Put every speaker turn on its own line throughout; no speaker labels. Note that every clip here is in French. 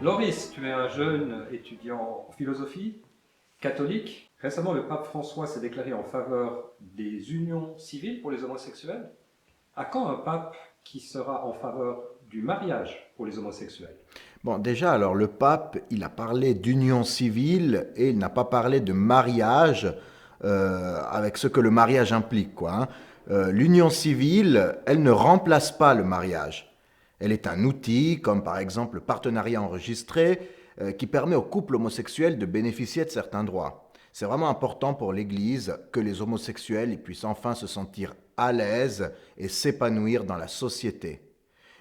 Loris, tu es un jeune étudiant en philosophie catholique. Récemment, le pape François s'est déclaré en faveur des unions civiles pour les homosexuels. À quand un pape qui sera en faveur du mariage pour les homosexuels?
Bon, déjà, alors le pape, il a parlé d'union civile et il n'a pas parlé de mariage avec ce que le mariage implique, quoi, hein. L'union civile, elle ne remplace pas le mariage. Elle est un outil, comme par exemple le partenariat enregistré, qui permet aux couples homosexuels de bénéficier de certains droits. C'est vraiment important pour l'Église que les homosexuels ils puissent enfin se sentir à l'aise et s'épanouir dans la société.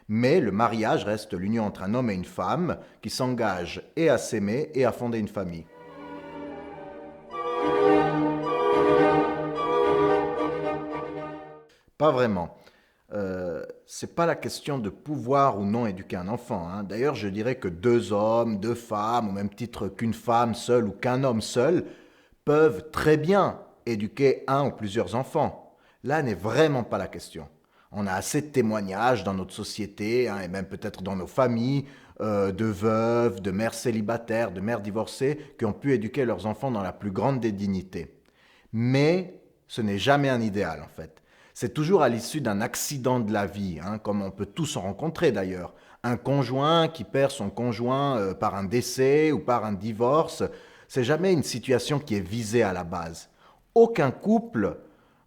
Mais le mariage reste l'union entre un homme et une femme qui s'engagent et à s'aimer et à fonder une famille. Pas vraiment. C'est pas la question de pouvoir ou non éduquer un enfant, hein. D'ailleurs, je dirais que deux hommes, deux femmes, au même titre qu'une femme seule ou qu'un homme seul, peuvent très bien éduquer un ou plusieurs enfants. Là n'est vraiment pas la question. On a assez de témoignages dans notre société, hein, et même peut-être dans nos familles, de veuves, de mères célibataires, de mères divorcées, qui ont pu éduquer leurs enfants dans la plus grande des dignités. Mais ce n'est jamais un idéal en fait. C'est toujours à l'issue d'un accident de la vie, hein, comme on peut tous en rencontrer d'ailleurs. Un conjoint qui perd son conjoint par un décès ou par un divorce, c'est jamais une situation qui est visée à la base. Aucun couple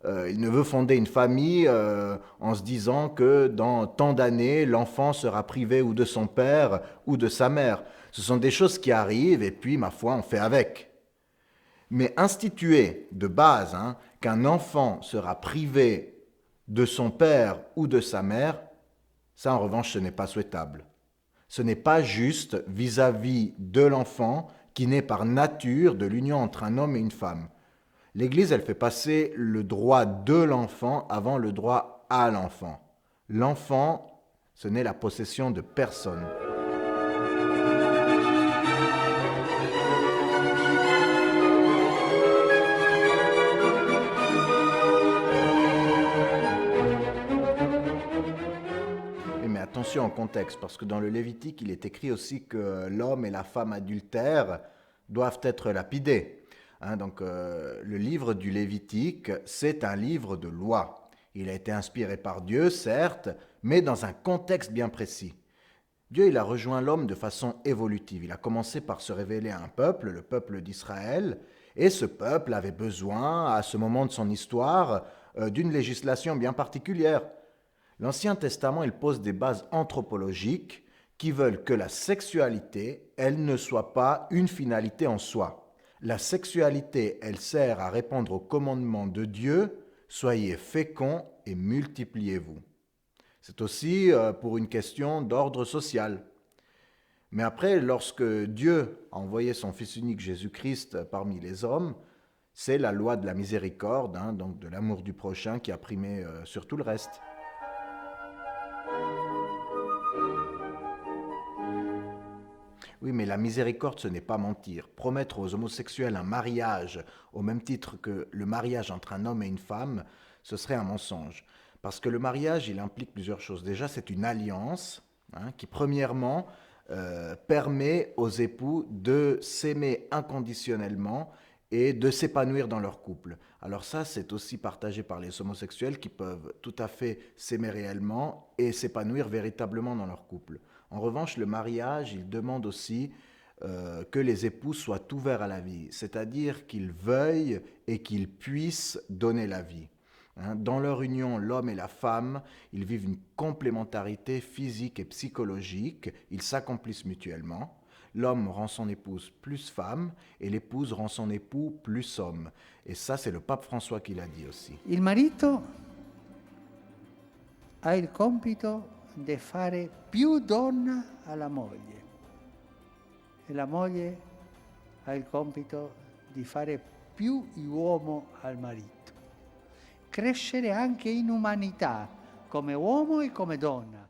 il ne veut fonder une famille en se disant que dans tant d'années, l'enfant sera privé ou de son père ou de sa mère. Ce sont des choses qui arrivent et puis, ma foi, on fait avec. Mais instituer de base, hein, qu'un enfant sera privé de son père ou de sa mère, ça en revanche, ce n'est pas souhaitable. Ce n'est pas juste vis-à-vis de l'enfant qui naît par nature de l'union entre un homme et une femme. L'Église, elle fait passer le droit de l'enfant avant le droit à l'enfant. L'enfant, ce n'est la possession de personne. Oui, mais attention au contexte, parce que dans le Lévitique, il est écrit aussi que l'homme et la femme adultères doivent être lapidés. Hein, donc, le livre du Lévitique, c'est un livre de loi. Il a été inspiré par Dieu, certes, mais dans un contexte bien précis. Dieu, il a rejoint l'homme de façon évolutive. Il a commencé par se révéler à un peuple, le peuple d'Israël, et ce peuple avait besoin, à ce moment de son histoire, d'une législation bien particulière. L'Ancien Testament, il pose des bases anthropologiques qui veulent que la sexualité, elle ne soit pas une finalité en soi. La sexualité, elle sert à répondre au commandement de Dieu, soyez féconds et multipliez-vous. C'est aussi pour une question d'ordre social. Mais après, lorsque Dieu a envoyé son Fils unique Jésus-Christ parmi les hommes, c'est la loi de la miséricorde, hein, donc de l'amour du prochain, qui a primé sur tout le reste. Oui, mais la miséricorde, ce n'est pas mentir. Promettre aux homosexuels un mariage au même titre que le mariage entre un homme et une femme, ce serait un mensonge. Parce que le mariage, il implique plusieurs choses. Déjà, c'est une alliance, hein, qui, premièrement, permet aux époux de s'aimer inconditionnellement et de s'épanouir dans leur couple. Alors ça, c'est aussi partagé par les homosexuels qui peuvent tout à fait s'aimer réellement et s'épanouir véritablement dans leur couple. En revanche, le mariage, il demande aussi que les époux soient ouverts à la vie, c'est-à-dire qu'ils veuillent et qu'ils puissent donner la vie. Hein, dans leur union, l'homme et la femme, ils vivent une complémentarité physique et psychologique, ils s'accomplissent mutuellement. L'homme rend son épouse plus femme et l'épouse rend son époux plus homme. Et ça, c'est le pape François qui l'a dit aussi.
Il marito ha il compito di fare più donna alla moglie e la moglie ha il compito di fare più uomo al marito. Crescere anche in umanità, come uomo e come donna.